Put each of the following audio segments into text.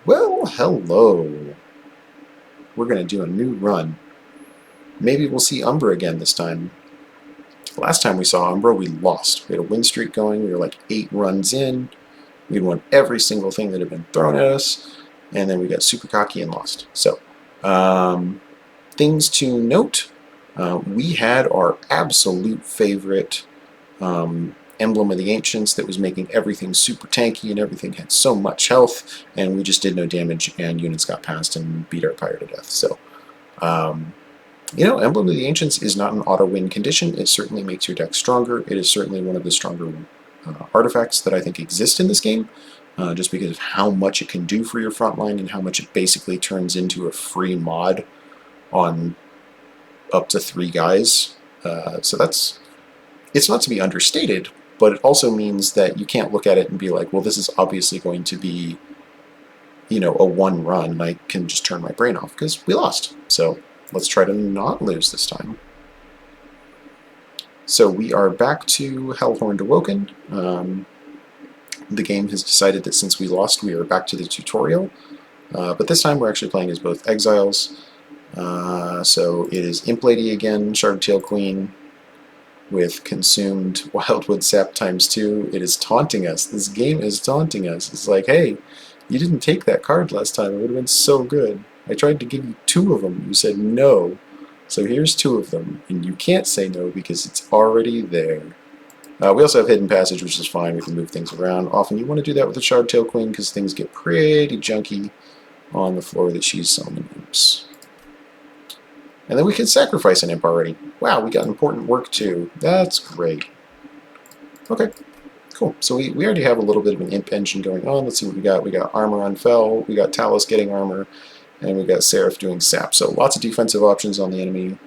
Well, hello. We're going to do a new run. Maybe we'll see Umbra again this time. Last time we saw Umbra, we lost. We had a win streak going. We were like 8 runs in. We'd won every single thing that had been thrown at us. And then we got super cocky and lost. So, things to note. We had our absolute favorite Emblem of the Ancients that was making everything super tanky and everything had so much health, and we just did no damage, and units got past and beat our pyre to death. So, Emblem of the Ancients is not an auto-win condition. It certainly makes your deck stronger. It is certainly one of the stronger artifacts that I think exist in this game, just because of how much it can do for your front line and how much it basically turns into a free mod on up to 3 guys. So it's not to be understated, but it also means that you can't look at it and be like, well, this is obviously going to be, a 1 run, and I can just turn my brain off, because we lost. So let's try to not lose this time. So we are back to Hellhorned Awoken. The game has decided that since we lost, we are back to the tutorial. But this time we're actually playing as both exiles. So it is Imp Lady again, Shardtail Queen, with consumed Wildwood Sap ×2. It is taunting us. This game is taunting us. It's like, hey, you didn't take that card last time. It would have been so good. I tried to give you 2 of them. You said no. So here's 2 of them. And you can't say no because it's already there. We also have Hidden Passage, which is fine. We can move things around. Often you want to do that with the Shardtail Queen because things get pretty junky on the floor that she's summoning imps. And then we can sacrifice an imp already. Wow, we got important work too. That's great. Okay, cool. So we already have a little bit of an imp engine going on. Let's see what we got. We got armor on Fel, we got Talos getting armor, and we got Seraph doing sap. So lots of defensive options on the enemy.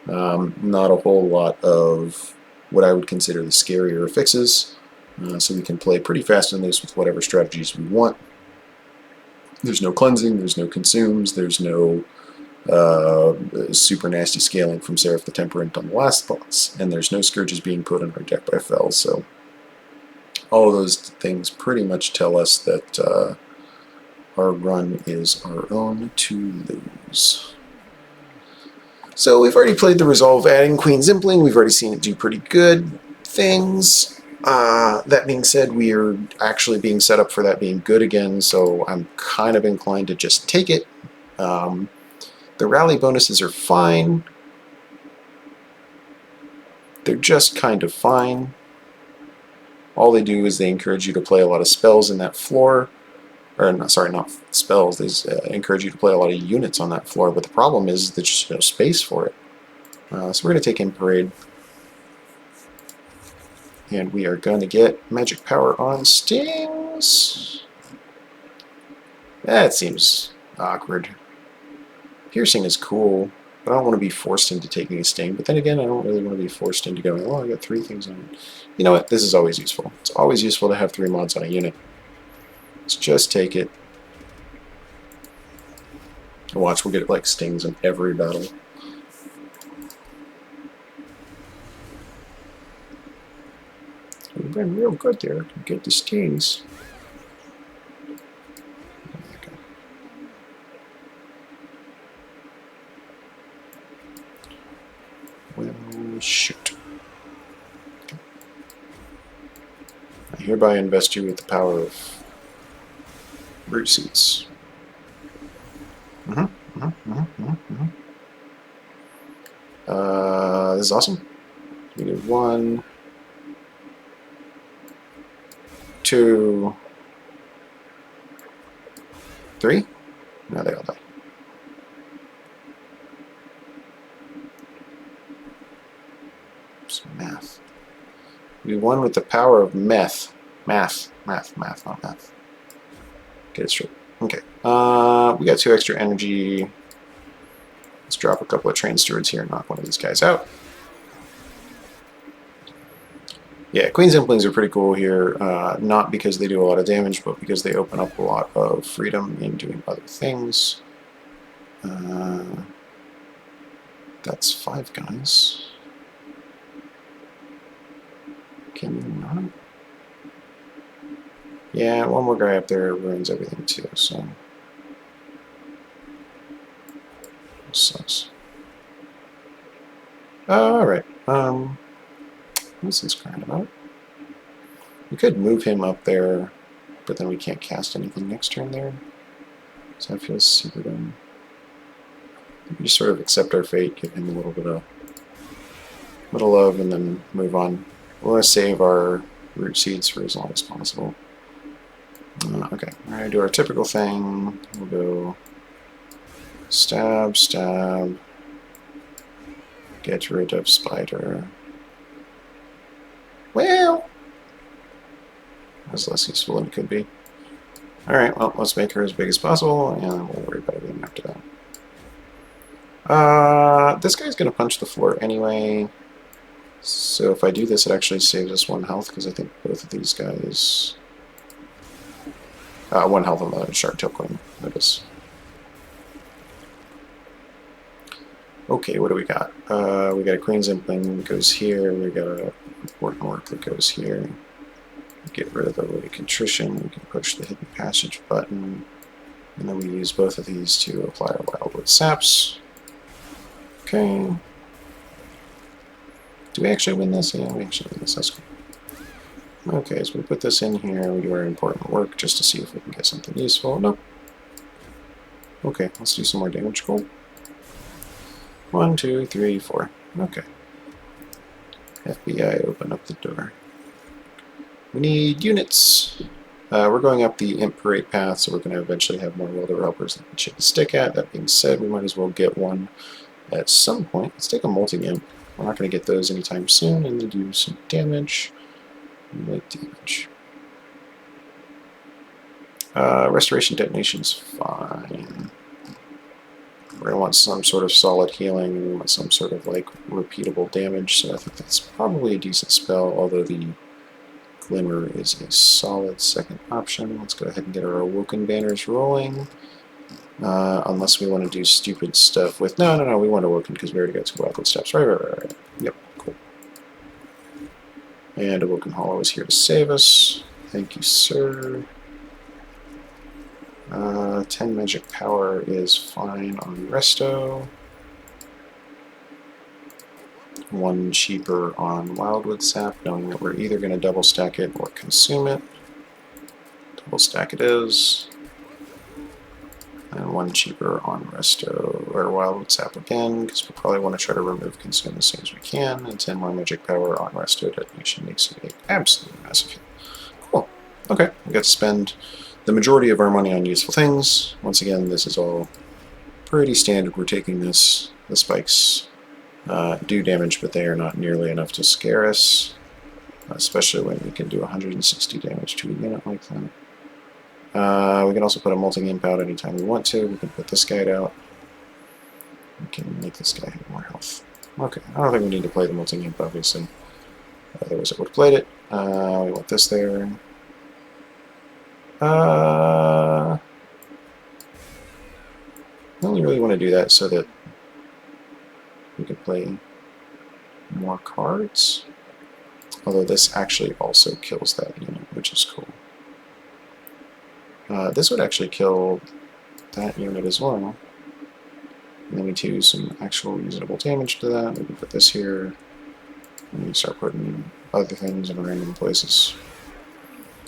Not a whole lot of what I would consider the scarier fixes. So we can play pretty fast and loose with whatever strategies we want. There's no cleansing, there's no consumes, there's no super nasty scaling from Seraph the Temperate on the last boss, and there's no scourges being put in our deck by Fel, so all of those things pretty much tell us that our run is our own to lose. So we've already played the Resolve adding Queen Zimpling. We've already seen it do pretty good things. That being said, we are actually being set up for that being good again, so I'm kind of inclined to just take it. The rally bonuses are fine. They're just kind of fine. All they do is they encourage you to play a lot of spells in that floor. Or, no, sorry, not spells. They encourage you to play a lot of units on that floor, but the problem is there's just no space for it. So we're going to take in Parade. And we are going to get Magic Power on Stings. That seems awkward. Piercing is cool, but I don't want to be forced into taking a sting. But then again, I don't really want to be forced into going, oh, I got 3 things on it. You know what? This is always useful. It's always useful to have 3 mods on a unit. Let's just take it. Watch, we'll get like stings in every battle. We've been real good there to get the stings. Well, shoot. I hereby invest you with the power of root seeds. This is awesome. We need 1, 2, 3. Now they all die. Some math. We won with the power of meth. Math, not math. Get it straight. Okay. We got 2 extra energy. Let's drop a couple of train stewards here and knock one of these guys out. Yeah, Queen Zimplings are pretty cool here, not because they do a lot of damage, but because they open up a lot of freedom in doing other things. That's 5 guys. Can you not? Yeah, one more guy up there ruins everything too, so sucks. Alright, what's this crying about? We could move him up there, but then we can't cast anything next turn there. So that feels super dumb. We just sort of accept our fate, give him a little bit of love, and then move on. We want to save our root seeds for as long as possible. Okay, we're going to do our typical thing. We'll go stab, stab, get rid of spider. Well, that's less useful than it could be. Alright, well, let's make her as big as possible, and we'll worry about it after that. This guy's going to punch the floor anyway, so if I do this, it actually saves us 1 health, because I think both of these guys... 1 health on the Shark-tail Queen. Notice. Okay, what do we got? We got a Queen's Impling that goes here, we got a Important Work that goes here. Get rid of the Way Contrition, we can push the Hidden Passage button, and then we use both of these to apply our Wildwood Saps. Okay. Do we actually win this? Yeah, we actually win this. That's cool. Okay, so we put this in here, we do our Important Work just to see if we can get something useful. Nope. Okay, let's do some more damage. Cool. 1, 2, 3, 4. Okay. FBI, open up the door. We need units. We're going up the Imp Parade path, so we're going to eventually have more Welder Helpers that we should stick at. That being said, we might as well get one at some point. Let's take a Multi-Imp. We're not going to get those anytime soon, and then do some damage. Light damage. Restoration Detonation's fine. We're going to want some sort of solid healing, and we want some sort of like repeatable damage, so I think that's probably a decent spell, although the Glimmer is a solid second option. Let's go ahead and get our Awoken banners rolling. Unless we want to do stupid stuff with... No, we want Awoken because we already got 2 Wildwood Steps. Right. Yep, cool. And Awoken Hollow is here to save us. Thank you, sir. 10 magic power is fine on Resto. 1 cheaper on Wildwood Sap, knowing that we're either going to double stack it or consume it. Double stack it is. And 1 cheaper on Resto, or Wildwood Sap again, because we probably want to try to remove consume as soon as we can. And 10 more magic power on Resto Detonation makes it an absolutely massive hit. Cool. Okay, we got to spend the majority of our money on useful things. Once again, this is all pretty standard. We're taking this. The spikes do damage, but they are not nearly enough to scare us, especially when we can do 160 damage to a unit like that. We can also put a Multi-Imp out anytime we want to. We can put this guy out. We can make this guy have more health. Okay, I don't think we need to play the Multi-Imp, obviously. Otherwise it would have played it. We want this there. I only really want to do that so that we can play more cards. Although this actually also kills that unit, which is cool. This would actually kill that unit as well. And then we do some actual reasonable damage to that. We can put this here. And we start putting other things in random places.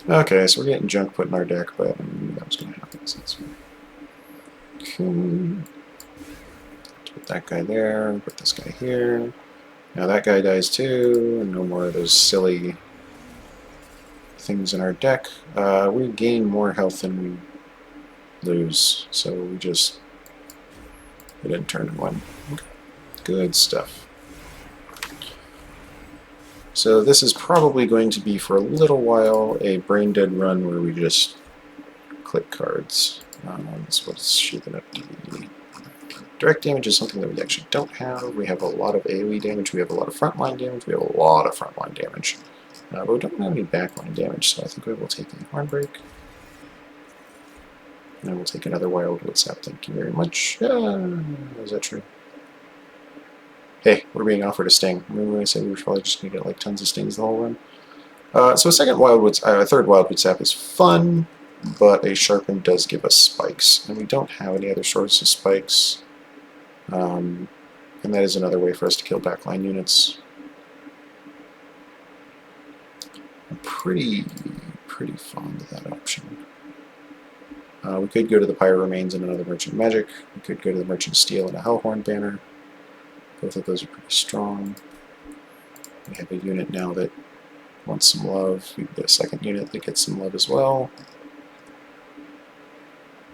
Okay, so we're getting junk put in our deck, but I knew that was going to happen. So that's fine. Okay. Put that guy there, put this guy here. Now that guy dies too, and no more of those silly things in our deck. We gain more health than we lose, so we didn't turn in 1. Okay. Good stuff. So this is probably going to be, for a little while, a brain-dead run where we just click cards. So what's she going to do? Direct damage is something that we actually don't have. We have a lot of AoE damage, we have a lot of frontline damage, we have a lot of frontline damage. But we don't have any backline damage, so I think we will take a Hornbreak. And we'll take another Wildwood Sap, thank you very much. Is that true? Hey, we're being offered a sting. Remember when I said we were probably just going to get like tons of stings the whole run? So a third Wildwood Sap is fun, but a Sharpen does give us spikes. And we don't have any other sources of spikes. And that is another way for us to kill backline units. I'm pretty fond of that option. We could go to the Pyre Remains and another Merchant Magic. We could go to the Merchant Steel and a Hellhorn Banner. Both of those are pretty strong. We have a unit now that wants some love. We can get a second unit that gets some love as well.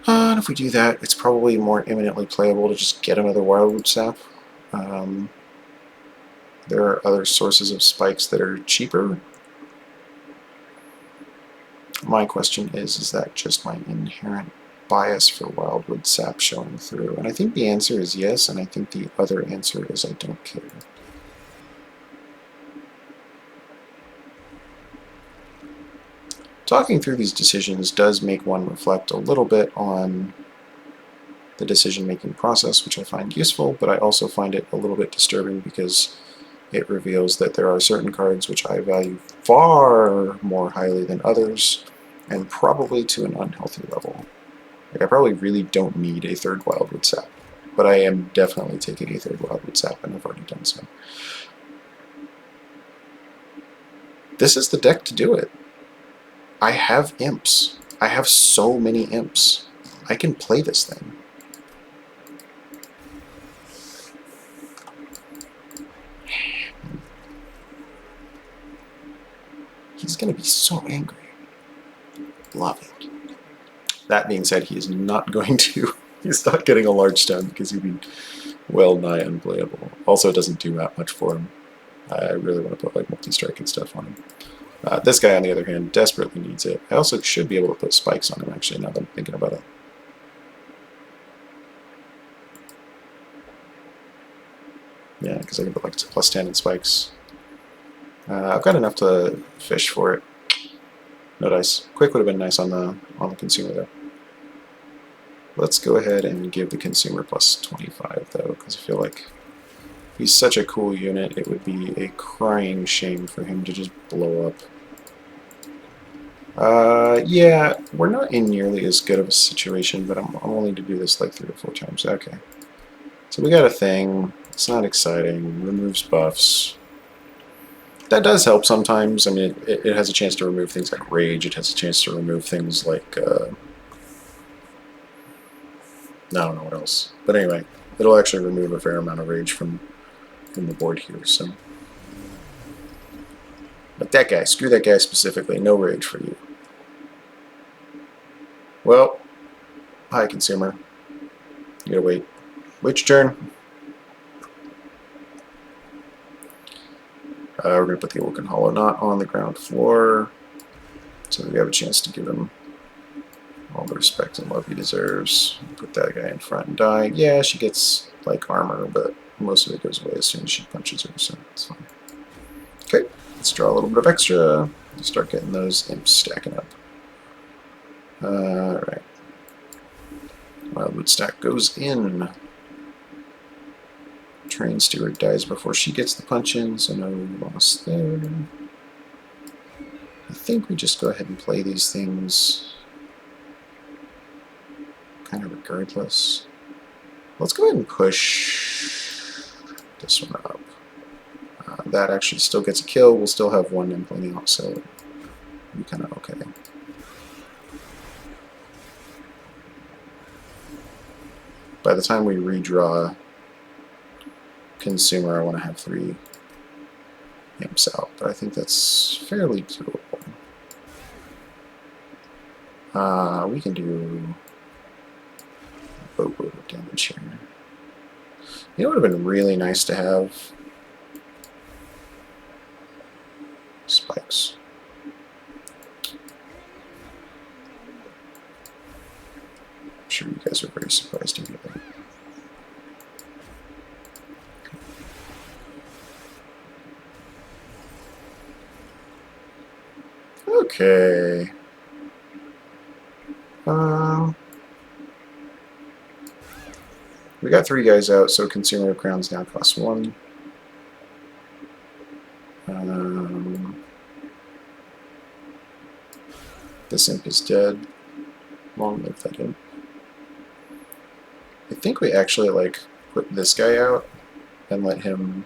And if we do that, it's probably more imminently playable to just get another Wildwood Sap. There are other sources of spikes that are cheaper. My question is that just my inherent bias for Wildwood Sap showing through? And I think the answer is yes, and I think the other answer is I don't care. Talking through these decisions does make one reflect a little bit on the decision-making process, which I find useful, but I also find it a little bit disturbing because it reveals that there are certain cards which I value far more highly than others, and probably to an unhealthy level. Like, I probably really don't need a third Wildwood Sap, but I am definitely taking a third Wildwood Sap, and I've already done so. This is the deck to do it. I have imps. I have so many imps. I can play this thing. He's going to be so angry. Love it. That being said, he is not going to. He's not getting a large stone because he'd be well nigh unplayable. Also, it doesn't do that much for him. I really want to put like multi-strike and stuff on him. This guy, on the other hand, desperately needs it. I also should be able to put spikes on him, actually, now that I'm thinking about it. Yeah, because I can put like plus 10 and spikes. I've got enough to fish for it. No dice. Quick would have been nice on the consumer, though. Let's go ahead and give the consumer plus 25, though, because I feel like he's such a cool unit, it would be a crying shame for him to just blow up. Yeah, we're not in nearly as good of a situation, but I'm willing to do this like 3 or 4 times. Okay. So we got a thing. It's not exciting. Removes buffs. That does help sometimes. I mean, it has a chance to remove things like Rage. It has a chance to remove things like, I don't know what else. But anyway, it'll actually remove a fair amount of Rage from the board here, so. But that guy, screw that guy specifically. No Rage for you. Well, hi, consumer. You gotta wait. Wait your turn. We're going to put the Awoken Hollow not on the ground floor, so we have a chance to give him all the respect and love he deserves. Put that guy in front and die. Yeah, she gets, like, armor, but most of it goes away as soon as she punches her, so it's fine. Okay, let's draw a little bit of extra. Start getting those imps stacking up. Alright. Wildwood stack goes in. Train Steward dies before she gets the punch in, so no loss there. I think we just go ahead and play these things kind of regardless. Let's go ahead and push this one up. That actually still gets a kill. We'll still have one impling out, so we're kind of okay. By the time we redraw consumer, I want to have 3 imps out, but I think that's fairly doable. We can do a boatload of damage here. You know what would have been really nice to have? Spikes. I'm sure you guys are very surprised to hear that. Okay. We got 3 guys out, so consumer of crowns now costs 1. This imp is dead. Long live that imp. I think we actually, like, put this guy out and let him,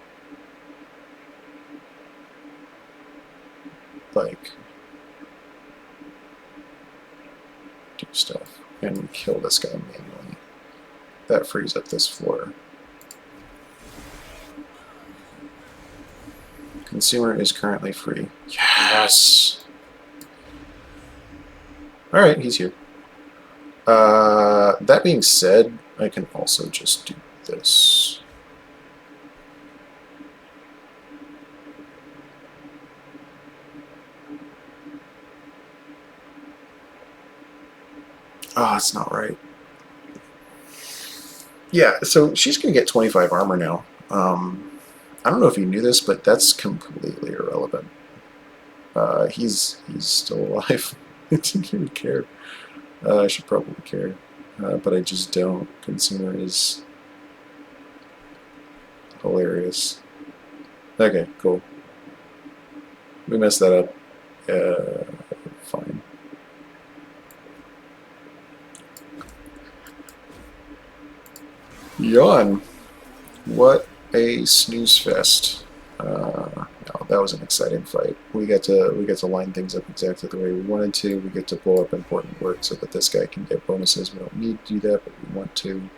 like, do stuff and kill this guy manually. That frees up this floor. Consumer is currently free. Yes! Alright, he's here. That being said, I can also just do this. Oh, it's not right. Yeah, so she's going to get 25 armor now. I don't know if you knew this, but that's completely irrelevant. He's still alive. I didn't even care. I should probably care, but I just don't. Consumer is hilarious. Okay, cool. We messed that up. Fine. Yawn. What a snooze fest. No, that was an exciting fight. We get to line things up exactly the way we wanted to. We get to blow up important work so that this guy can get bonuses. We don't need to do that, but we want to.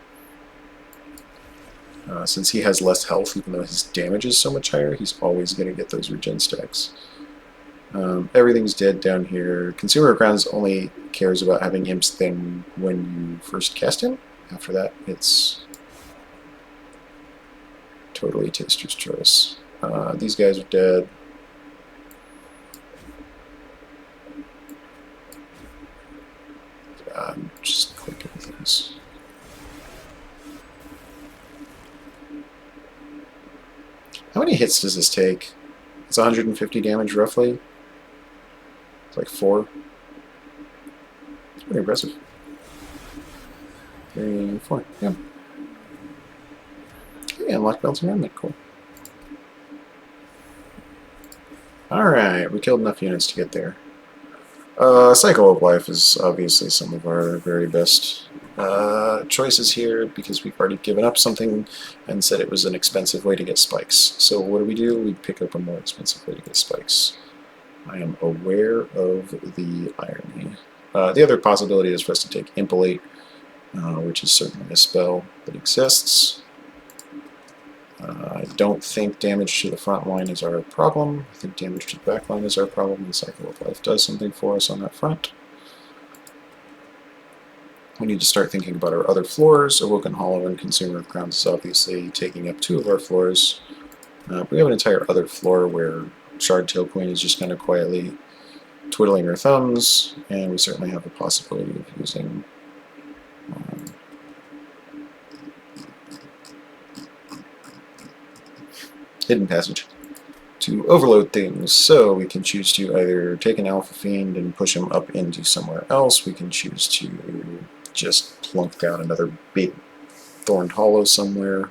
Since he has less health, even though his damage is so much higher, he's always going to get those regen stacks. Everything's dead down here. Consumer of Crowns only cares about having Imp's thing when you first cast him. After that, it's totally Taster's choice. These guys are dead. I'm just clicking things. How many hits does this take? It's 150 damage roughly. It's like 4. It's pretty impressive. 3, 4, yeah. Okay, unlock Belt's Amendment, cool. Alright, we killed enough units to get there. Cycle of Life is obviously some of our very best choices here because we've already given up something and said it was an expensive way to get spikes. So what do? We pick up a more expensive way to get spikes. I am aware of the irony. The other possibility is for us to take Impelate, which is certainly a spell that exists. I don't think damage to the front line is our problem. I think damage to the back line is our problem. The Cycle of Life does something for us on that front. We need to start thinking about our other floors. Awoken Hollow and Consumer of Crowns is obviously taking up 2 of our floors. We have an entire other floor where Shardtail Queen is just kind of quietly twiddling her thumbs, and we certainly have the possibility of using Hidden Passage to overload things. So we can choose to either take an Alpha Fiend and push him up into somewhere else. We can choose to just plunk down another big Thorned Hollow somewhere.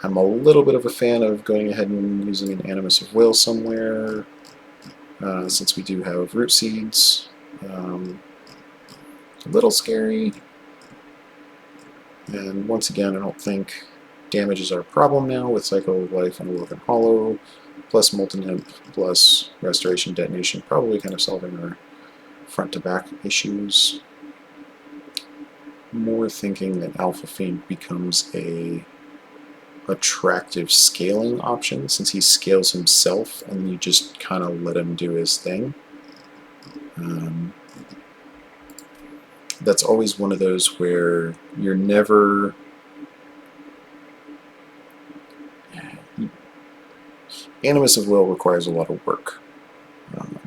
I'm a little bit of a fan of going ahead and using an Animus of Will somewhere, since we do have Root Seeds. A little scary. And once again, I don't think damage is our problem now with Cycle of Life and Awoken Hollow, plus Molten Imp, plus Restoration Detonation, probably kind of solving our front-to-back issues. More thinking that Alpha Fiend becomes a attractive scaling option, since he scales himself and you just kind of let him do his thing. That's always one of those where you're never... Animus of Will requires a lot of work.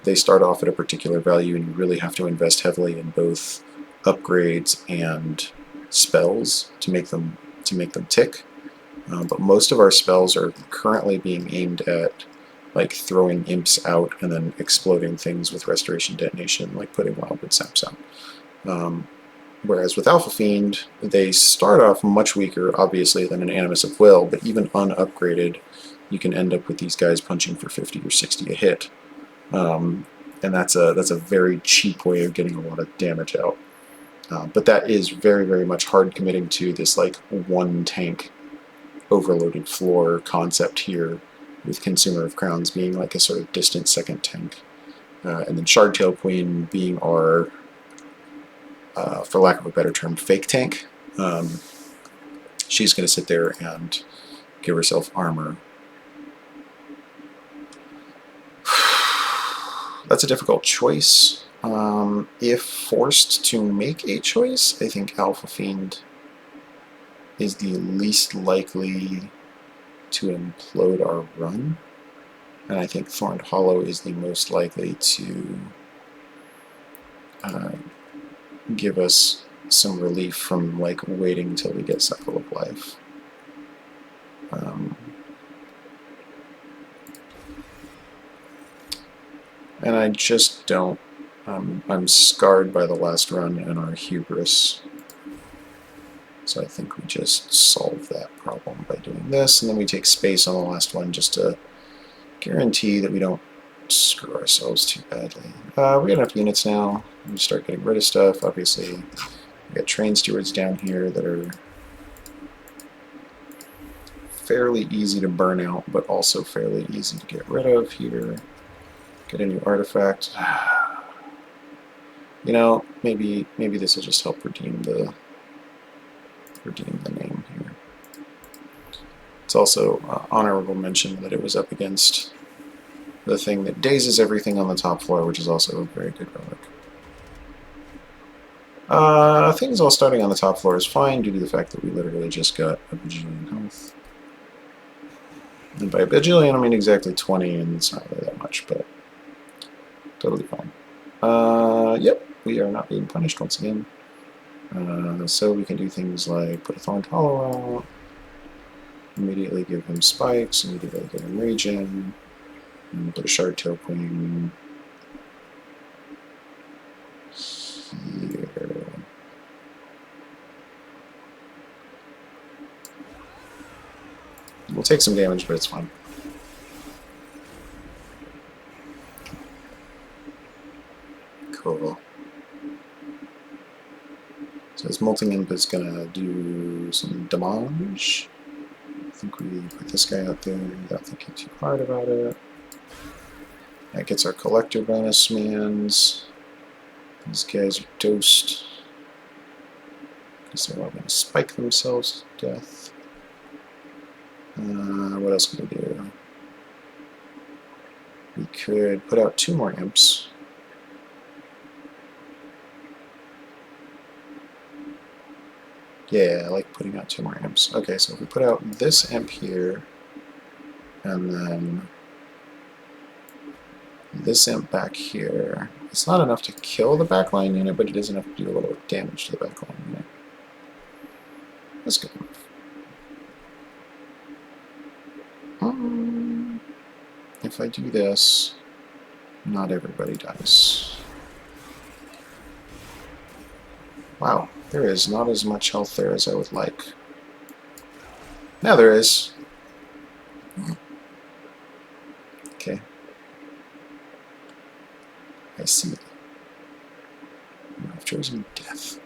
They start off at a particular value and you really have to invest heavily in both upgrades and spells to make them tick. But most of our spells are currently being aimed at like throwing imps out and then exploding things with Restoration Detonation, like putting Wildwood Saps out. Whereas with Alpha Fiend, they start off much weaker, obviously, than an Animus of Will, but even unupgraded, you can end up with these guys punching for 50 or 60 a hit. And that's a very cheap way of getting a lot of damage out. But that is very, very much hard committing to this like one tank overloaded floor concept here, with Consumer of Crowns being like a sort of distant second tank. And then Shardtail Queen being our, for lack of a better term, fake tank. She's going to sit there and give herself armor. That's a difficult choice. If forced to make a choice, I think Alpha Fiend is the least likely to implode our run. And I think Thorned Hollow is the most likely to give us some relief from like waiting until we get Cycle of Life. And I just don't. I'm scarred by the last run and our hubris. So I think we just solve that problem by doing this, and then we take space on the last one just to guarantee that we don't screw ourselves too badly. We got enough units now. We can start getting rid of stuff. Obviously, we got train stewards down here that are fairly easy to burn out, but also fairly easy to get rid of here. Get a new artifact. You know, maybe this will just help redeem the name here. It's also honorable mention that it was up against the thing that dazes everything on the top floor, which is also a very good relic. Things all starting on the top floor is fine due to the fact that we literally just got a bajillion health. And by a bajillion, I mean exactly 20, and it's not really that much, but totally fine. Yep, we are not being punished once again. So we can do things like put a Thorned Hollow out, immediately give him spikes, immediately give him regen, and put a Shardtail Queen here. We'll take some damage, but it's fine. Cool. So this Molting Imp is going to do some damage. I think we put this guy out there without thinking too hard about it. That gets our collector bonus mans. These guys are toast. Because they're all going to spike themselves to death. What else can we do? We could put out 2 more imps. Yeah, I like putting out 2 more imps. Okay, so if we put out this imp here, and then this imp back here, it's not enough to kill the backline unit, but it is enough to do a little damage to the backline unit. That's good enough. If I do this, not everybody dies. Wow, there is not as much health there as I would like. Now there is. Okay. I see. I've chosen death.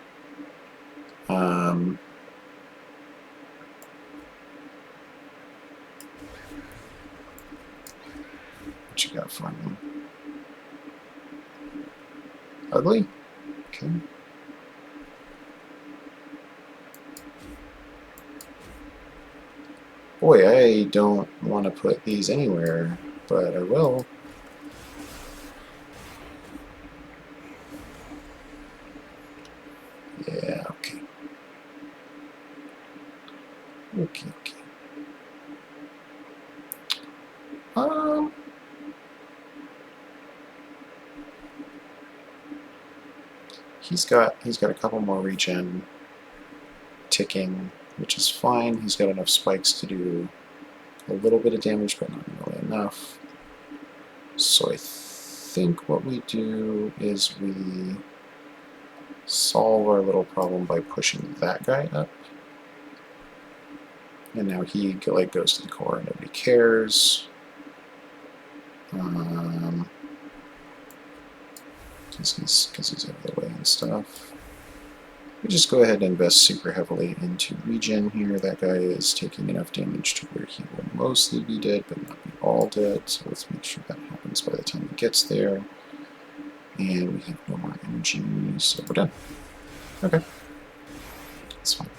What you got for me? Ugly? Okay. Boy, I don't want to put these anywhere, but I will. Yeah, okay. Okay. He's got a couple more regen ticking, which is fine. He's got enough spikes to do a little bit of damage, but not really enough. So I think what we do is we solve our little problem by pushing that guy up. And now he like goes to the core and nobody cares. Because he's out of the way and stuff. We just go ahead and invest super heavily into regen here. That guy is taking enough damage to where he will mostly be dead, but not be all dead. So let's make sure that happens by the time he gets there. And we have no more energy, so we're done. Okay. That's fine.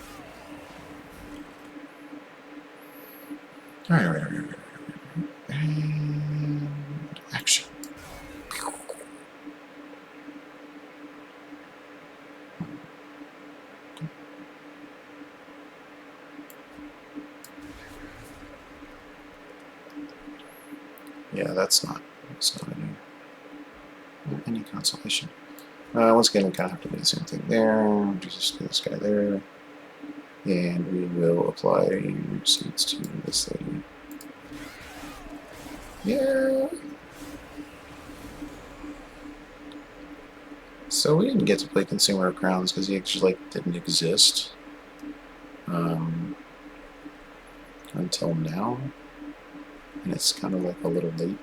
Alright. And action. Yeah, that's not any consolation. Once again, we kind of have to do the same thing there. Just do this guy there. And we will apply root seeds to this lady. Yeah. So we didn't get to play Consumer of Crowns because he actually didn't exist until now, and it's kind of a little late.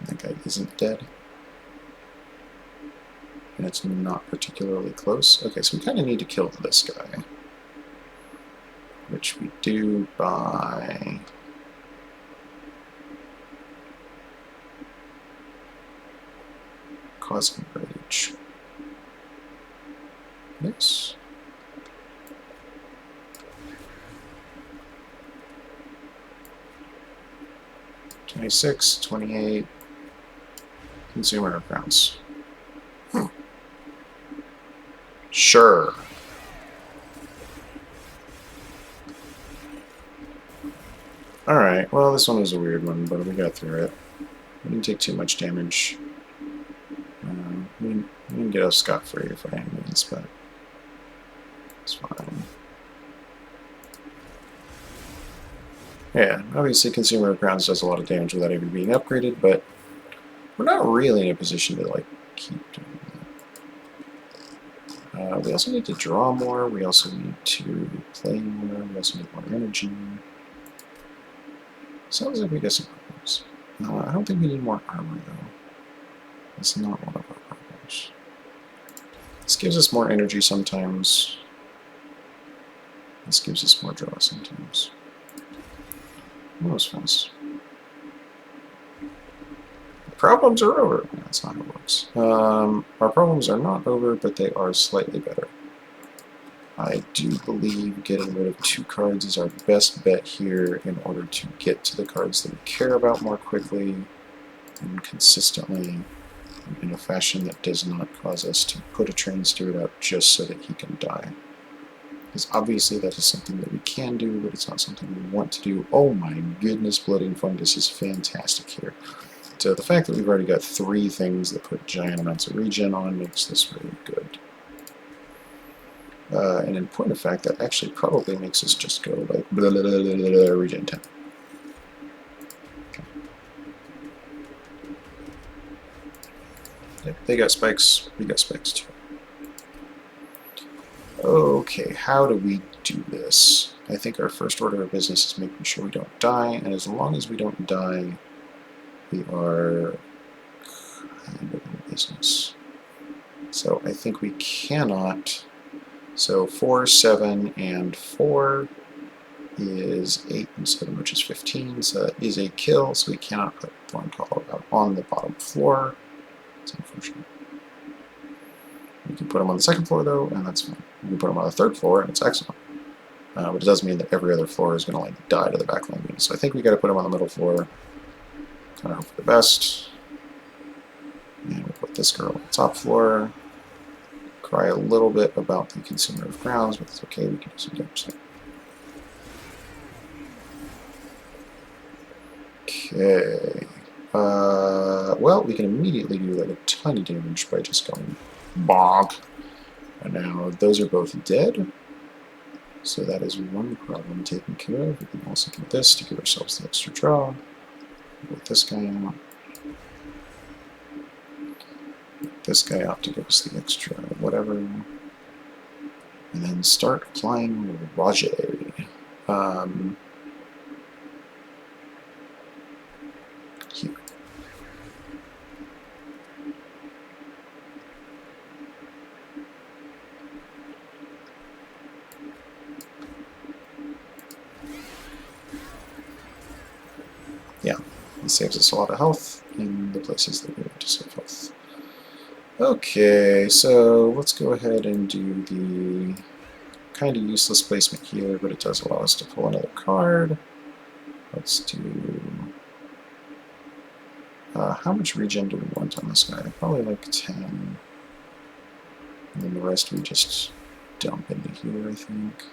That guy isn't dead. And it's not particularly close. Okay, so we kind of need to kill this guy. Which we do by... causing rage. Yes. $26, $28, Consumer of Crowns. Sure. Alright, well this one was a weird one, but we got through it. We didn't take too much damage. We can get us scot-free for any means, but it's fine. Yeah, obviously Consumer of Crowns does a lot of damage without even being upgraded, but we're not really in a position to keep doing that. We also need to draw more, we also need to play more, we also need more energy. Sounds like we got some problems. I don't think we need more armor though. That's not one of our problems. This gives us more energy sometimes. This gives us more draw sometimes. Most fast. Problems are over. That's not how it works. Our problems are not over, but they are slightly better. I do believe getting rid of 2 cards is our best bet here in order to get to the cards that we care about more quickly and consistently in a fashion that does not cause us to put a train steward out just so that he can die. Because obviously that is something that we can do, but it's not something we want to do. Oh my goodness, Blooding Fungus is fantastic here. So the fact that we've already got 3 things that put giant amounts of regen on makes this really good. And in point of fact, that actually probably makes us just go like blah, blah, blah, blah, blah, regen 10. Okay. Yep, they got spikes, we got spikes too. Okay, how do we do this? I think our first order of business is making sure we don't die, and as long as we don't die, we are kind of in business. So I think we cannot. So 4, 7, and 4 is 8 and 7, which is 15. So that is a kill, so we cannot put Thorn Collar out on the bottom floor. It's unfortunate. We can put them on the second floor, though, and that's fine. We can put them on the third floor, and it's excellent. But it does mean that every other floor is going to die to the backline unit. So I think we got to put them on the middle floor. Kind of hope for the best. And we'll put this girl on the top floor. Cry a little bit about the Consumer of Crowns, but it's okay, we can do some damage there. Okay. Well, we can immediately do a ton of damage by just going bonk. And now those are both dead. So that is one problem taken care of. We can also do this to give ourselves the extra draw. Put this guy out. This guy out to give us the extra whatever. And then start applying Rage. Here. Yeah, it saves us a lot of health in the places that we want to save health. Okay, so let's go ahead and do the kind of useless placement here, but it does allow us to pull another card. Let's do... how much regen do we want on this guy? Probably like 10. And then the rest we just dump into here, I think.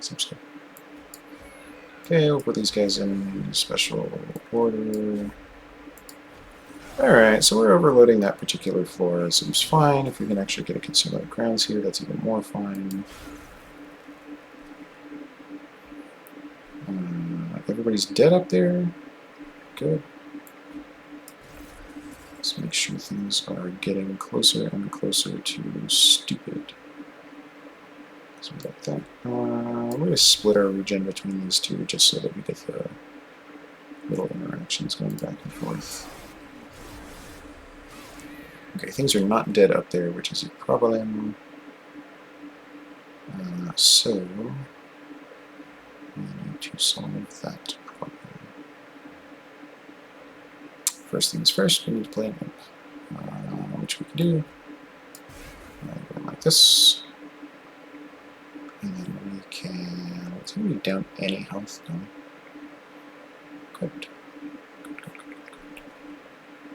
Seems good. Okay, we'll put these guys in special order. Alright, so we're overloading that particular floor. It seems fine. If we can actually get a consumer of crowns here, that's even more fine. Everybody's dead up there. Good. Let's make sure things are getting closer and closer to stupid. So we got that. We're going to split our regen between these two just so that we get the little interactions going back and forth. Okay, things are not dead up there, which is a problem. So we need to solve that problem. First things first, we need to play an imp, which we can do. Go like this. And then we can... Let's see, we down any health. No. Good.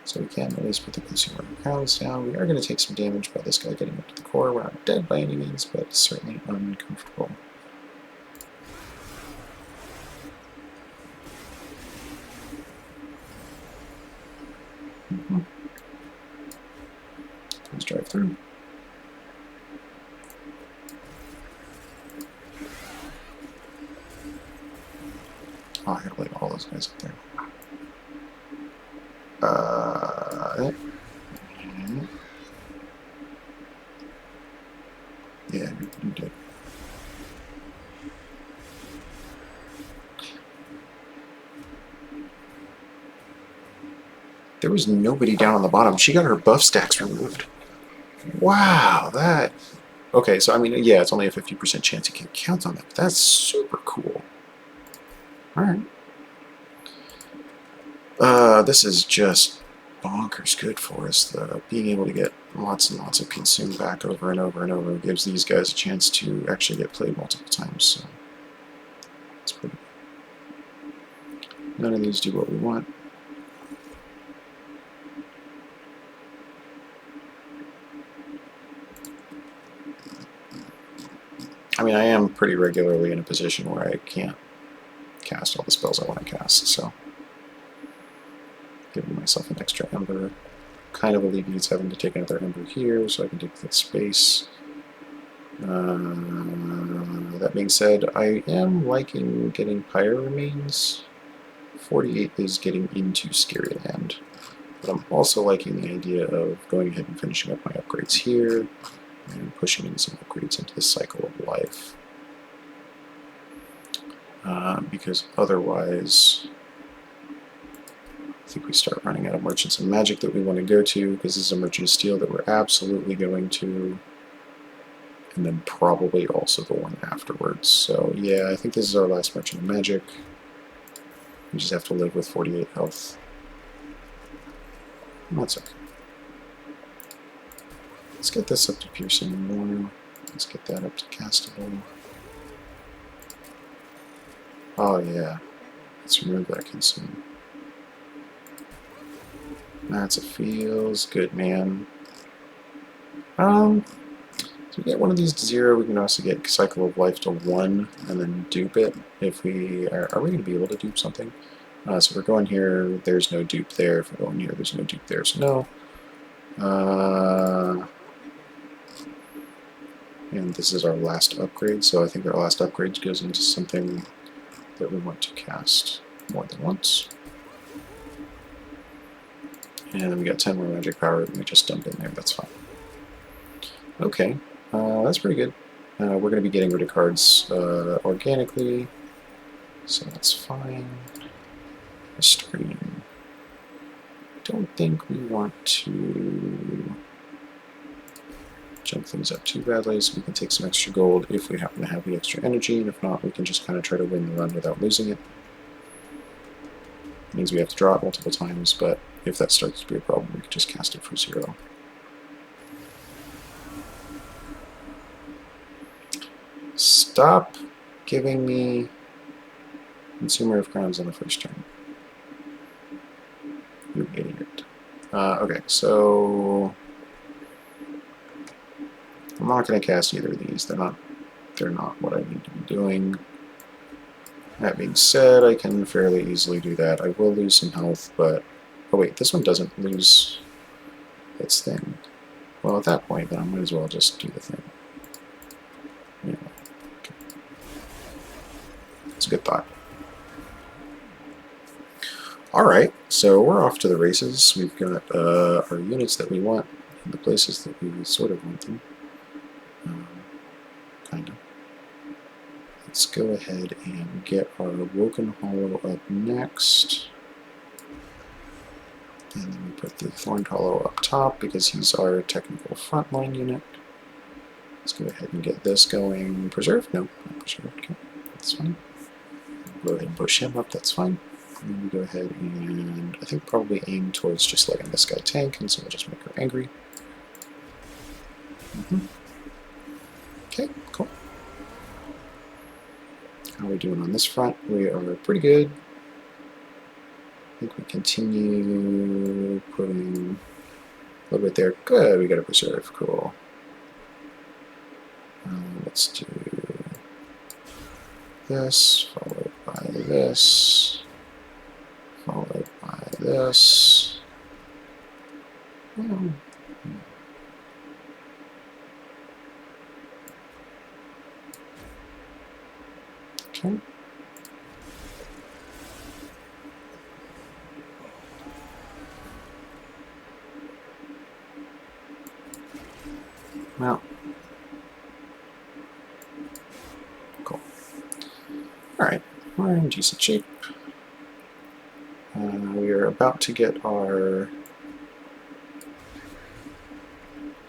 So we can at least put the consumer crowns down. We are going to take some damage by this guy getting up to the core. We're not dead by any means, but certainly uncomfortable. Let's drive through. Oh, I gotta leave all those guys up there. Yeah, you did. There was nobody down on the bottom. She got her buff stacks removed. Wow, that... Okay, so I mean, yeah, it's only a 50% chance you can count on that, but that's super cool. Alright. This is just bonkers good for us. Being able to get lots and lots of consume back over and over and over gives these guys a chance to actually get played multiple times, so it's pretty good. None of these do what we want. I mean, I am pretty regularly in a position where I can't cast all the spells I want to cast, so giving myself an extra ember kind of alleviates having to take another ember here, so I can take that space. That being said, I am liking getting Pyre Remains. 48 is getting into Scary Land, but I'm also liking the idea of going ahead and finishing up my upgrades here and pushing in some upgrades into the cycle of life. Because otherwise, I think we start running out of Merchants of Magic that we want to go to, because this is a Merchant of Steel that we're absolutely going to, and then probably also the one afterwards. So yeah, I think this is our last Merchant of Magic. We just have to live with 48 health. That's okay. Let's get this up to piercing more. Let's get that up to castable. Oh yeah, let's remove that consume. That's a feels good, man. So we get one of these to 0. We can also get Cycle of Life to 1 and then dupe it. If we are we going to be able to dupe something? So if we're going here, there's no dupe there. If we're going here, there's no dupe there. So no. And this is our last upgrade. So I think our last upgrade goes into something that we want to cast. more than once. And then we got 10 more magic power that we just dumped in there. That's fine. Okay, that's pretty good. We're going to be getting rid of cards organically, so that's fine. Stream. Don't think we want to jump things up too badly, so we can take some extra gold if we happen to have the extra energy, and if not, we can just kind of try to win the run without losing it. It means we have to draw it multiple times, but if that starts to be a problem, we can just cast it for 0. Stop giving me Consumer of Crowns on the first turn. You idiot. Okay, so I'm not going to cast either of these. They're not what I need to be doing. That being said, I can fairly easily do that. I will lose some health, but... Oh wait, this one doesn't lose its thing. Well, at that point, then I might as well just do the thing. Anyway. Okay. It's a good thought. Alright, so we're off to the races. We've got our units that we want in the places that we sort of want them. Kind of. Let's go ahead and get our Awoken Hollow up next. And then we put the Thorned Hollow up top because he's our technical frontline unit. Let's go ahead and get this going. Preserve? No, not preserved. Okay, that's fine. Go ahead and push him up, that's fine. And then we go ahead and I think probably aim towards just letting this guy tank, and so we'll just make her angry. Okay, cool. How are we doing on this front? We are pretty good. I think we continue putting a little bit there. Good, we got a preserve. Cool. Let's do this, followed by this, followed by this. Okay. Well, cool. Alright, we're in decent shape. We are about to get our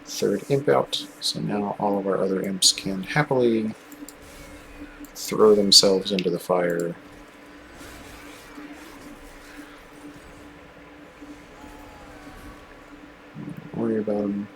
third imp out, so now all of our other imps can happily throw themselves into the fire. Don't worry about them.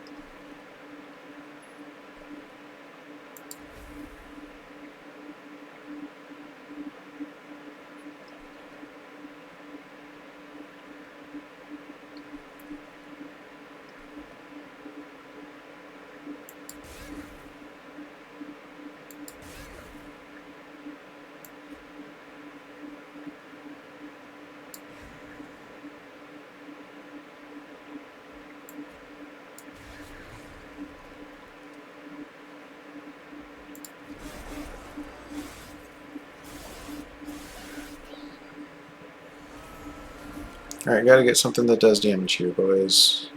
Alright, gotta get something that does damage here, boys.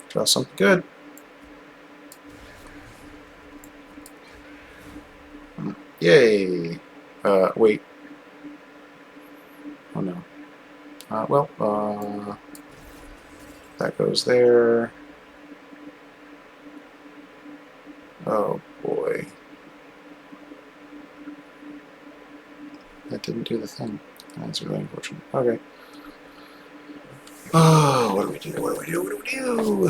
Draw something good. Yay! Wait. Oh no. That goes there. Oh boy. That didn't do the thing. That's really unfortunate. Okay. Oh, what do we do? What do we do? What do we do?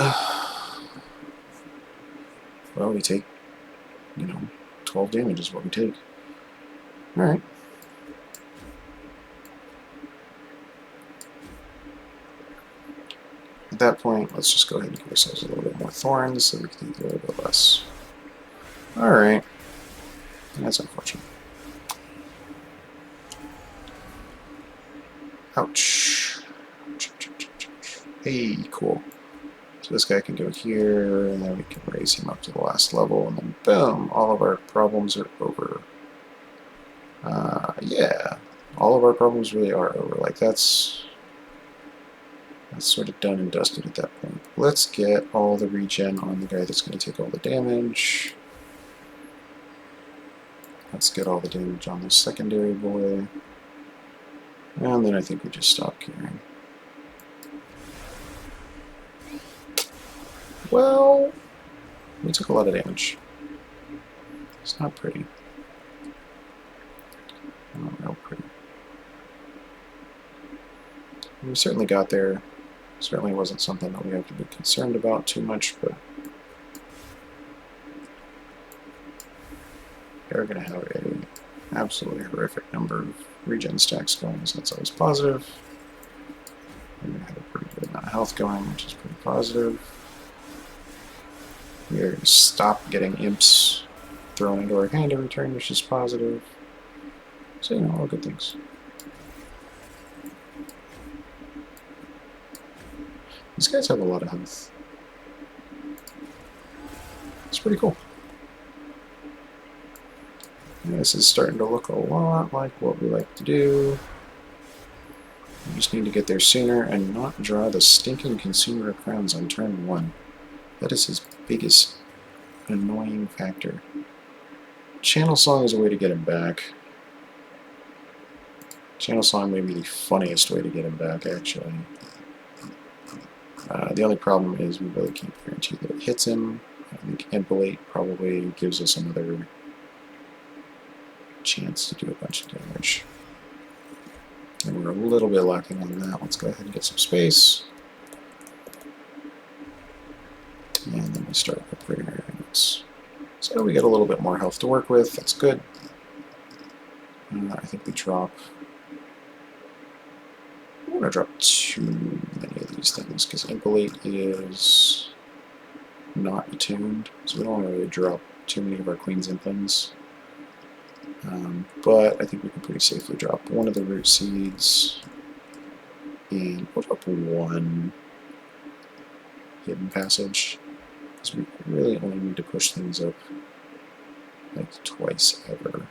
Well, we take, 12 damage is what we take. Alright. At that point, let's just go ahead and give ourselves a little bit more thorns so we can take a little bit less. Alright. That's unfortunate. Ouch. Hey, cool. So this guy can go here, and then we can raise him up to the last level, and then boom, all of our problems are over. Yeah, all of our problems really are over. Like, that's sort of done and dusted at that point. Let's get all the regen on the guy that's going to take all the damage. Let's get all the damage on the secondary boy. And then I think we just stop caring. Well, we took a lot of damage. It's not pretty. Not real pretty. We certainly got there. Certainly wasn't something that we have to be concerned about too much, but they're going to have an absolutely horrific number of regen stacks going, so that's always positive. We're going to have a pretty good amount of health going, which is pretty positive. We are going to stop getting imps thrown into our hand every turn, which is positive. So, you know, all good things. These guys have a lot of health. It's pretty cool. And this is starting to look a lot like what we like to do. We just need to get there sooner and not draw the stinking consumer of crowns on turn 1. That is his biggest annoying factor. Channel Song is a way to get him back. Channel Song may be the funniest way to get him back, actually. The only problem is we really can't guarantee that it hits him. I think Ep.11 probably gives us another chance to do a bunch of damage. And we're a little bit lacking on that. Let's go ahead and get some space. And then we start upgrading our units. So we get a little bit more health to work with. That's good. I think we drop... I don't want to drop too many of these things, because Ep.11 is not attuned, so we don't want to really drop too many of our Queen's Implants. But I think we can pretty safely drop one of the root seeds, and we'll drop one hidden passage, because we really only need to push things up like twice ever.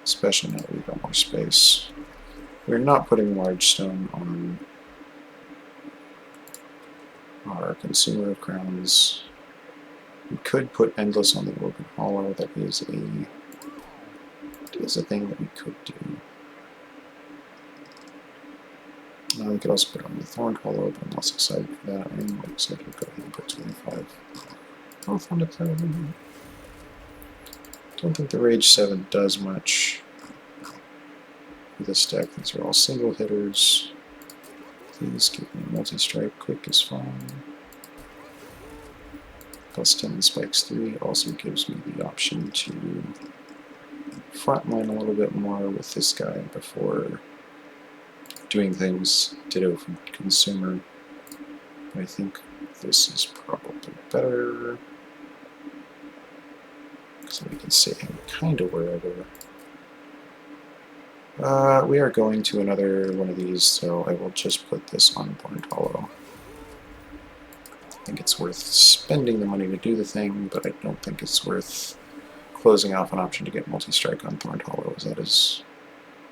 Especially now that we've got more space. We're not putting large stone on our consumer of crowns. We could put endless on the Awoken Hollow. That is a thing that we could do. We could also put on the Thorned Hollow, but I'm less excited for that. I'm more excited to go ahead and put 25 health on the cloud. Don't think the Rage 7 does much for this deck. These are all single hitters. Please give me a multi-strike. Quick is fine. Plus 10 and spikes 3 also gives me the option to frontline a little bit more with this guy before doing things ditto from consumer. But I think this is probably better, so we can sit him kind of wherever. We are going to another one of these, so I will just put this on Thorned Hollow. I think it's worth spending the money to do the thing, but I don't think it's worth closing off an option to get multi-strike on Thorned Hollow, as that is...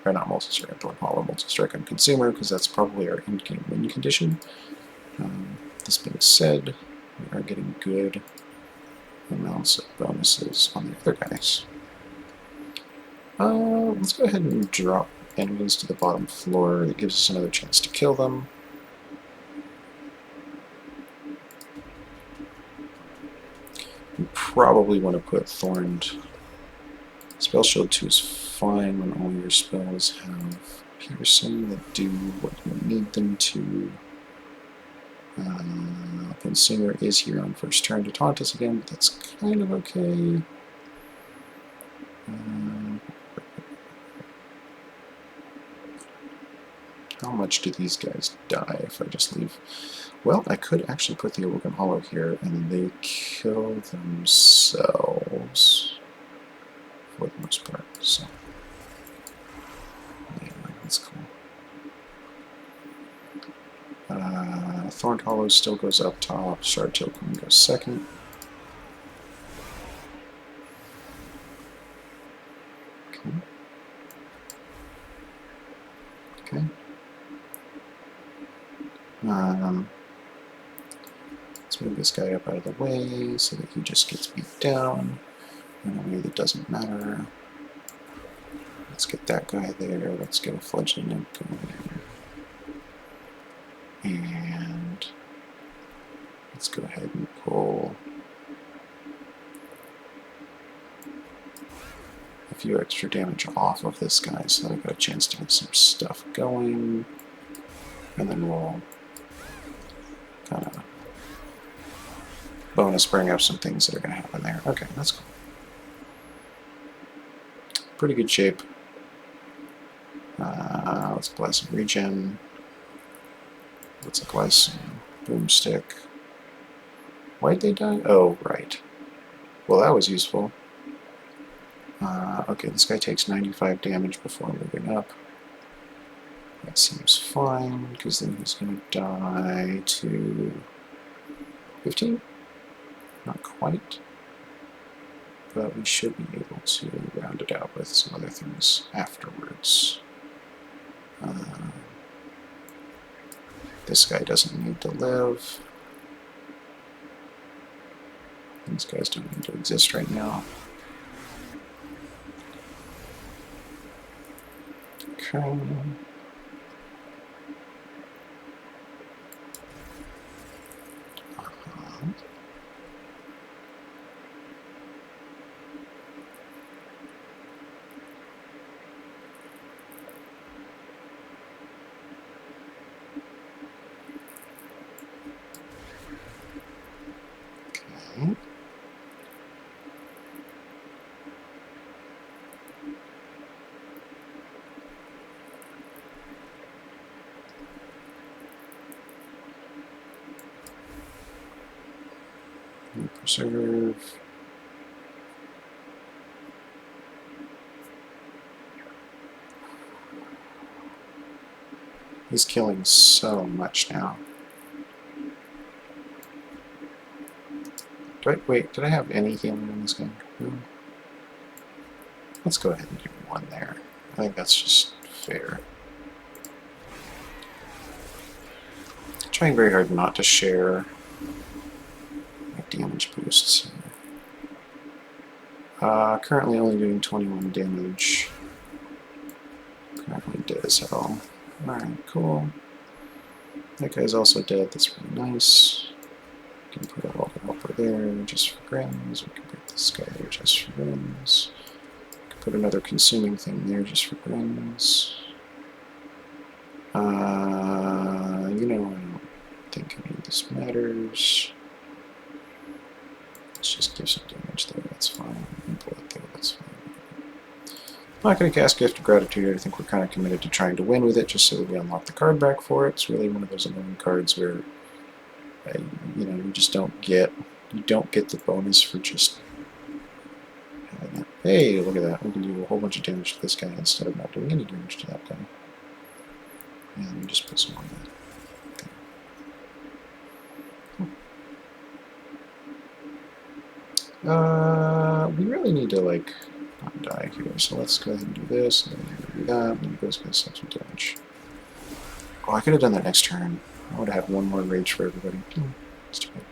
or not multi-strike on Thorned Hollow, multi-strike on Consumer, because that's probably our in-game win condition. This being said, we are getting good amounts of bonuses on the other guys. Let's go ahead and drop enemies to the bottom floor. That gives us another chance to kill them. We probably want to put Thorned. Spell Shield 2 is fine when all your spells have piercing that do what you need them to. Consumer is here on first turn to taunt us again, but that's kind of okay. How much do these guys die if I just leave? Well, I could actually put the Awoken Hollow here and they kill themselves for the most part, so yeah, that's cool. Thorned Hollow still goes up top, Shard Tail Queen goes second. Okay. Let's move this guy up out of the way so that he just gets beat down in a way that doesn't matter. Let's get that guy there. Let's get a fledgling imp going. And let's go ahead and pull a few extra damage off of this guy so that I got a chance to get some stuff going. And then we'll kind of bonus bring up some things that are going to happen there. Okay, that's cool. Pretty good shape. Let's apply some regen. Let's apply some boomstick. Why'd they die? Oh, right. Well, that was useful. Okay, this guy takes 95 damage before moving up. That seems fine, because then he's going to die to 15? Not quite. But we should be able to round it out with some other things afterwards. This guy doesn't need to live. These guys don't need to exist right now. Okay. Preserve. He's killing so much now. Wait, did I have any healing in this game? Let's go ahead and do one there. I think that's just fair. Trying very hard not to share my damage boosts. Currently only doing 21 damage. Currently dead as hell. Alright, cool. That guy's also dead, that's really nice. We can put a Welcome Helper there just for grins. We can put this guy there just for grins. We can put another consuming thing there just for grins. You know, I don't think any of this matters. Let's just give some damage there, that's fine. And pull it there, that's fine. I'm not going to cast Gift of Gratitude. I think we're kind of committed to trying to win with it just so that we unlock the card back for it. It's really one of those annoying cards where you know, you just don't get the bonus for just having it. Hey, look at that. We can do a whole bunch of damage to this guy instead of not doing any damage to that guy. And we just put some on that. We really need to, like, not die here, so let's go ahead and do this, and then do that, and then you guys get some damage. Oh, I could have done that next turn. I would have had one more rage for everybody. That's too bad.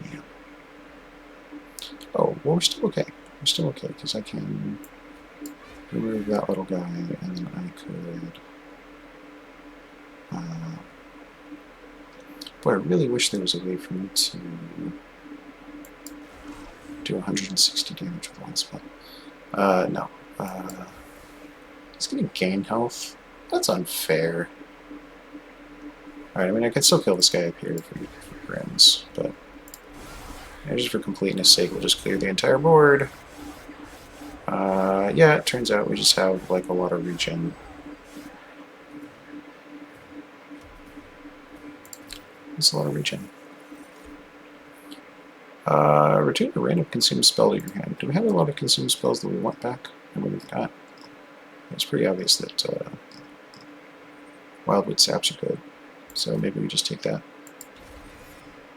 Yeah. Oh, well, we're still okay. We're still okay, because I can remove that little guy, and then I could... boy, I really wish there was a way for me to do 160 damage with one spell. No. He's gonna gain health? That's unfair. Alright, I mean, I could still kill this guy up here for grins, but just for completeness sake, we'll just clear the entire board. Yeah, it turns out we just have, like, a lot of regen. That's a lot of regen. Return a random consumed spell to your hand. Do we have a lot of consumed spells that we want back? I mean, we've got. It's pretty obvious that Wildwood Saps are good, so maybe we just take that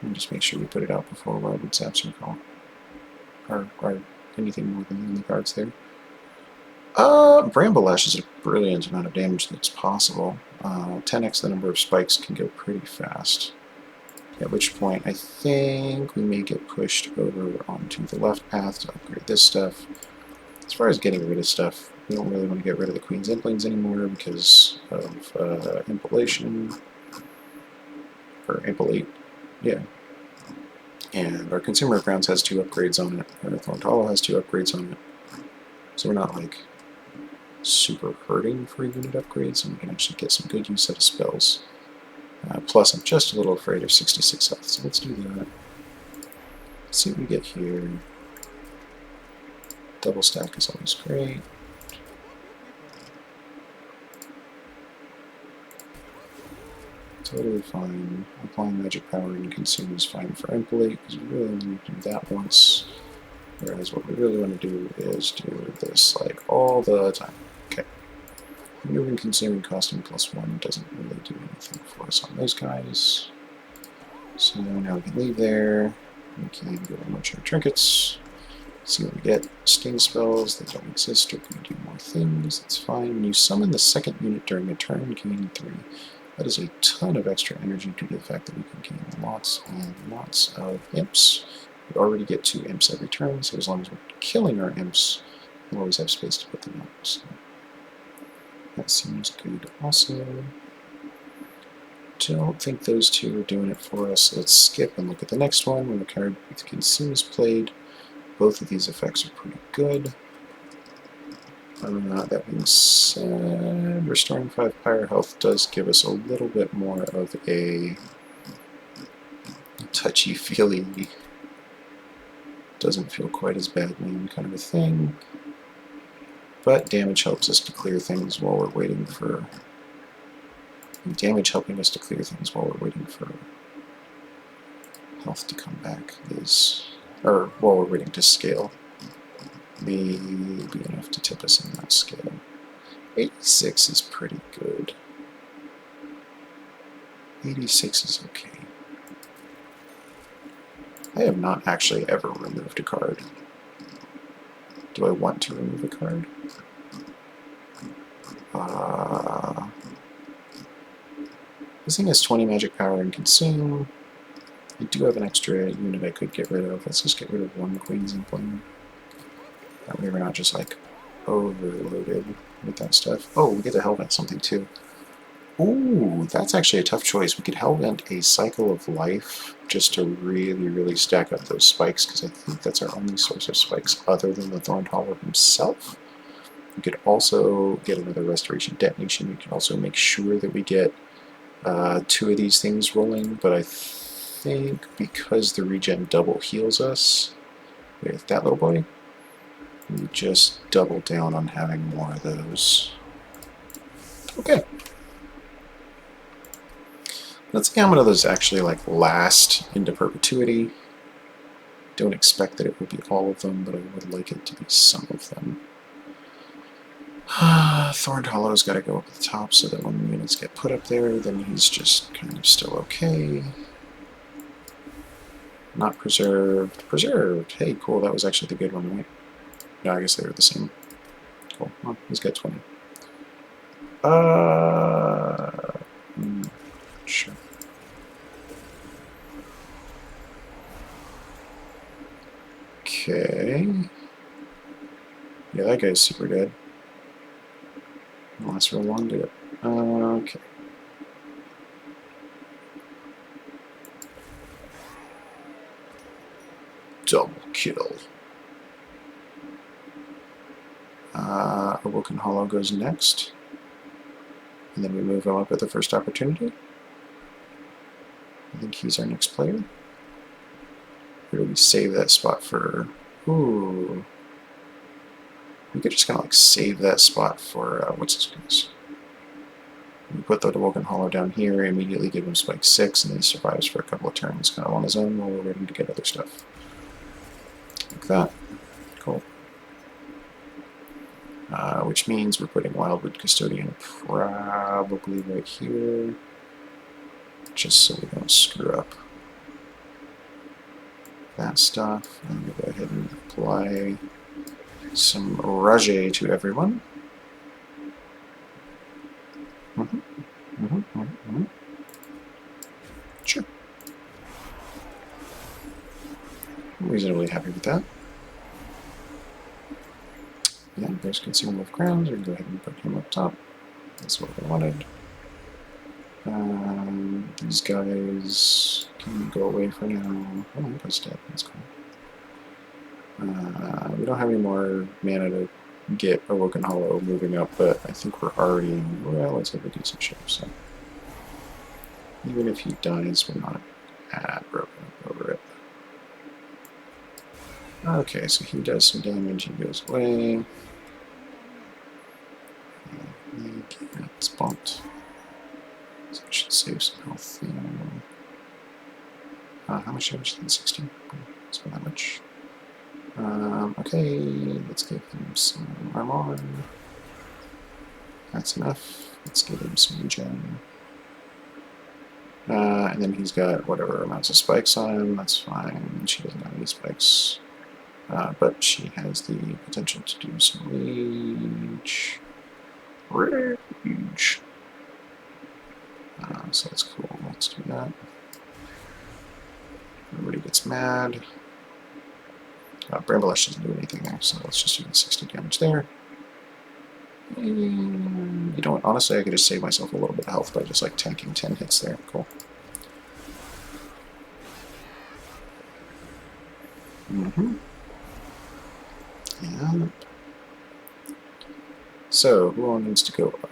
and just make sure we put it out before Wildwood Saps are called. or anything more than the only cards there. Bramble Lash is a brilliant amount of damage that's possible. 10x the number of spikes can go pretty fast. At which point I think we may get pushed over onto the left path to upgrade this stuff. As far as getting rid of stuff, we don't really want to get rid of the Queen's Implings anymore because of Impellation. Or Impellate. Yeah. And our Consumer of Grounds has 2 upgrades on it. Our Thorned Hollow has 2 upgrades on it. So we're not like super hurting for unit upgrades, and we can actually get some good use out of spells. Plus, I'm just a little afraid of 66 health, so let's do that. Let's see what we get here. Double stack is always great. Totally fine. Applying magic power and consume is fine for Impellate, because we really need to do that once. Whereas what we really want to do is do this like all the time. Okay. Moving, consuming, costing +1 doesn't really do anything for us on those guys. So now we can leave there. We can go enrich our trinkets. See what we get. Sting spells that don't exist or can do more things. That's fine. When you summon the second unit during a turn, gain 3. That is a ton of extra energy due to the fact that we can gain lots and lots of imps. We already get 2 imps every turn, so as long as we're killing our imps, we'll always have space to put them out. So that seems good also. Don't think those 2 are doing it for us. Let's skip and look at the next one. When a card with Consume is played, both of these effects are pretty good. That being said, restoring 5 pyre health does give us a little bit more of a touchy-feely, doesn't feel quite as badly kind of a thing. But damage helps us to clear things while we're waiting for... Damage helping us to clear things while we're waiting for health to come back is... Or while we're waiting to scale. May be enough to tip us in that scale. 86 is pretty good. 86 is okay. I have not actually ever removed a card. Do I want to remove a card? This thing has 20 magic power and consume. I do have an extra unit I could get rid of. Let's just get rid of 1 Queen's Impling. That way we're not just like overloaded with that stuff. Oh, we get to Hellvent something too. Ooh, that's actually a tough choice. We could Hellvent a Cycle of Life just to really, really stack up those spikes, because I think that's our only source of spikes other than the Thorned Hollow himself. We could also get another Restoration Detonation. We can also make sure that we get 2 of these things rolling, but I think because the regen double heals us with that little boy, we just double down on having more of those. Okay. Let's see how many of those actually like last into perpetuity. Don't expect that it will be all of them, but I would like it to be some of them. Thorned Hollow's got to go up at the top so that when units get put up there, then he's just kind of still okay. Not preserved. Preserved! Hey, cool, that was actually the good one, right? No, I guess they were the same. Cool. Well, he's got 20. Sure. Okay. Yeah, that guy's super dead. Didn't last real long, did it? Okay. Double kill. Awoken Hollow goes next. And then we move him up at the first opportunity. I think he's our next player. Or do we save that spot for... Ooh. We could just kind of like save that spot for... what's his name? We put the Awoken Hollow down here, immediately give him spike 6, and then he survives for a couple of turns kind of on his own while we're waiting to get other stuff. Like that. Cool. Which means we're putting Wildwood Custodian probably right here, just so we don't screw up that stuff. I'm going to go ahead and apply some Rage to everyone. Sure. I'm reasonably happy with that. Yeah, there's Consumer of Crowns. We can go ahead and put him up top. That's what I wanted. These guys can go away for now. Oh, that's dead. That's cool. We don't have any more mana to get Awoken Hollow moving up, but I think we're already in relatively decent shape, so even if he dies, we're not broken over it. Okay, so he does some damage, he goes away. He gets bumped. So I should save some health. How much damage did 16? It's not that much. Okay, let's give him some armor. That's enough. Let's give him some gem. And then he's got whatever amounts of spikes on him. That's fine. She doesn't have any spikes. But she has the potential to do some rage. Rage. So that's cool. Let's do that. Everybody gets mad. Bramble Ash doesn't do anything there, so let's just do the 60 damage there. And you know what? Honestly, I could just save myself a little bit of health by just like tanking 10 hits there. Cool. Yeah. So, who all needs to go up?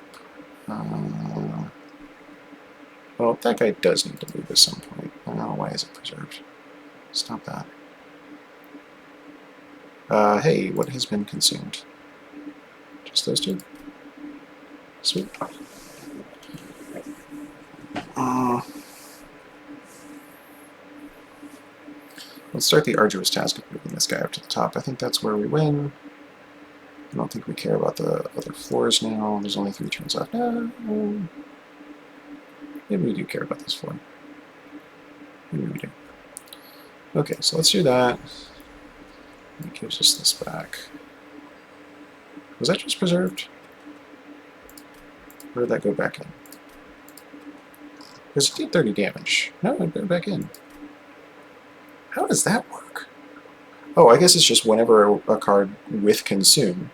Well, that guy does need to move at some point. Why is it preserved? Stop that. Hey, what has been consumed? Just those two? Sweet. Let's start the arduous task of moving this guy up to the top. I think that's where we win. I don't think we care about the other floors now. There's only 3 turns left. Maybe we do care about this floor. Maybe we do. Okay, so let's do that. It gives us this back. Was that just preserved? Or did that go back in? Because it did 30 damage. No, it went back in. How does that work? Oh, I guess it's just whenever a card with Consume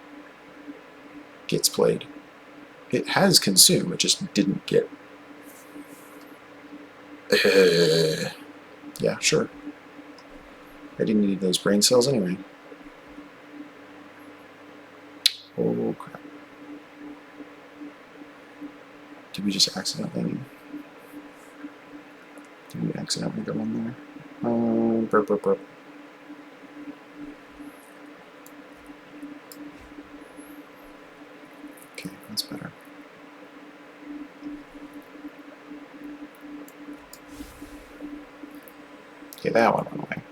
gets played. It has Consume, it just didn't get... Yeah, sure. I didn't need those brain cells anyway. Oh, crap. Did we just accidentally... Did we accidentally go in there? Burp, burp, burp. Okay, that's better. Okay, that one went away.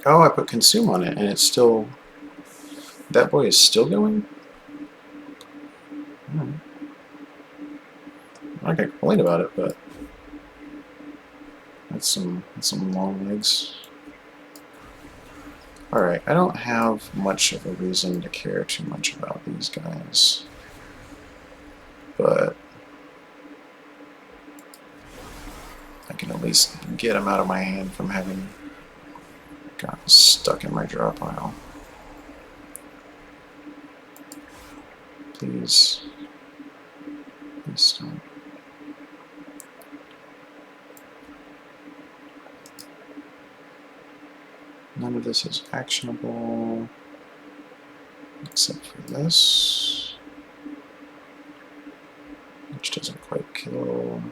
Oh, I put Consume on it, and it's still... That boy is still going? I can't complain about it, but... That's some long legs. Alright, I don't have much of a reason to care too much about these guys. But... I can at least get them out of my hand from having gotten stuck in my draw pile. Please. Please don't. None of this is actionable, except for this, which doesn't quite kill.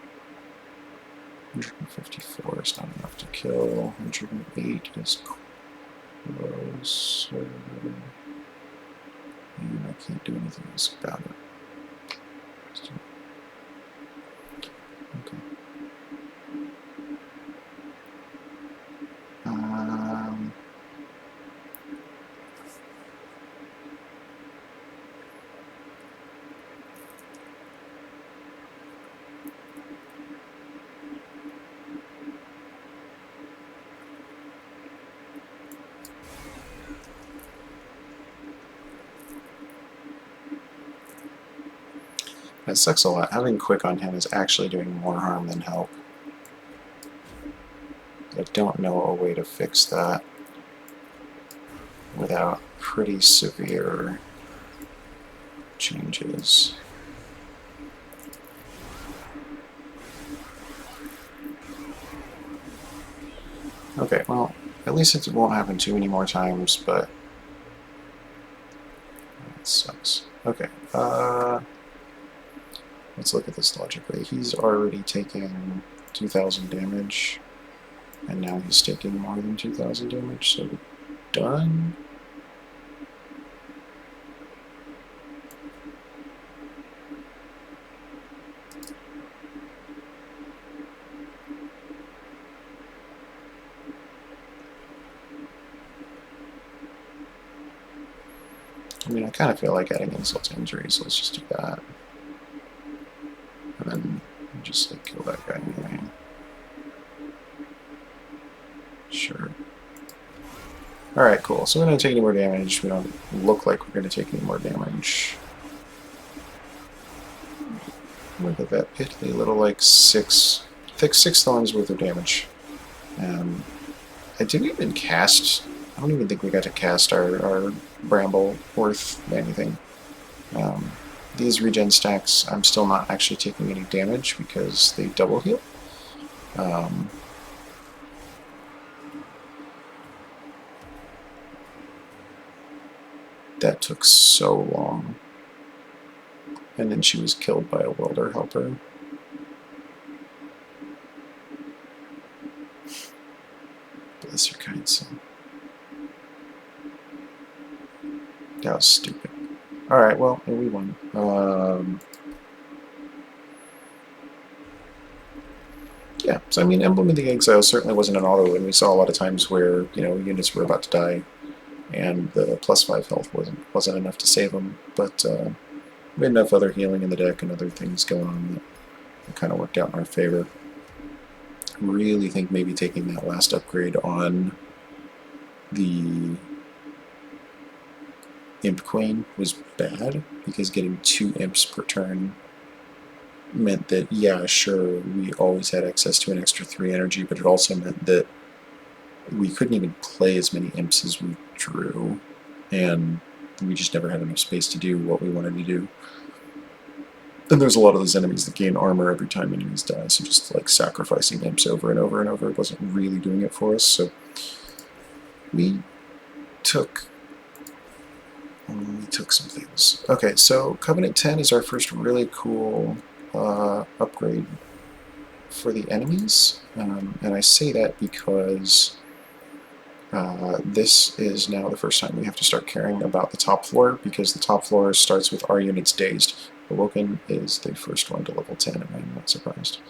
154 is not enough to kill. 108 is close. And I can't do anything else about it. Okay. It sucks a lot. Having quick on him is actually doing more harm than help. I don't know a way to fix that without pretty severe changes. Okay, well, at least it won't happen too many more times, but that sucks. Okay, let's look at this logically. He's already taking 2,000 damage, and now he's taking more than 2,000 damage, so we're done. I mean, I kind of feel like adding insult to injury, so let's just do that. And then just like kill that guy anyway. Sure. Alright, cool. So we don't take any more damage. We don't look like we're going to take any more damage. Look at that piddly little, like, thick 6 thorns worth of damage. I didn't even cast... I don't even think we got to cast our Bramble worth anything. These regen stacks, I'm still not actually taking any damage because they double heal. That took so long. And then she was killed by a welder helper. Bless your kind son. That was stupid. Alright, well, we won. Yeah, so I mean, Emblem of the Exile certainly wasn't an auto, and we saw a lot of times where, you know, units were about to die, and the +5 health wasn't enough to save them, but we had enough other healing in the deck and other things going on that kind of worked out in our favor. I really think maybe taking that last upgrade on the Imp Queen was bad, because getting 2 imps per turn meant that, yeah, sure, we always had access to an extra 3 energy, but it also meant that we couldn't even play as many imps as we drew, and we just never had enough space to do what we wanted to do. And there's a lot of those enemies that gain armor every time enemies die, so just like sacrificing imps over and over and over wasn't really doing it for us, so we took some things. Okay, so Covenant 10 is our first really cool upgrade for the enemies, and I say that because this is now the first time we have to start caring about the top floor, because the top floor starts with our units dazed. Awoken is the first one to level 10, and I'm not surprised.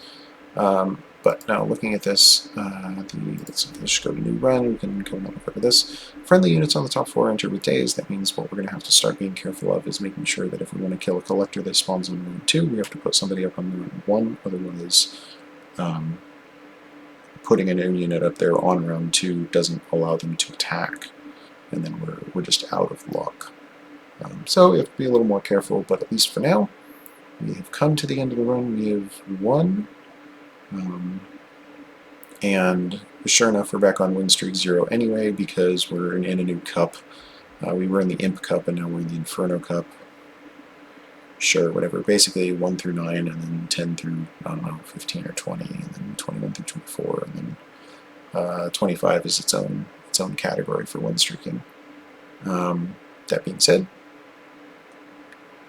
But now, looking at this, let's just go to new run. We can come up over this. Friendly units on the top floor enter with daze. That means what we're going to have to start being careful of is making sure that if we want to kill a collector that spawns on run 2, we have to put somebody up on run 1. Otherwise, putting a new unit up there on round 2 doesn't allow them to attack, and then we're just out of luck. So we have to be a little more careful, but at least for now, we have come to the end of the run. We have won. And sure enough, we're back on win streak 0 anyway, because we're in a new cup. We were in the Imp Cup, and now we're in the Inferno Cup. Sure, whatever. Basically 1 through 9, and then 10 through, I don't know, 15 or 20, and then 21 through 24, and then 25 is its own category for win streaking. That being said,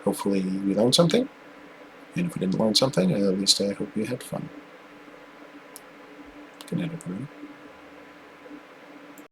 hopefully we learned something, and if we didn't learn something, at least I hope you had fun. Good night, everyone.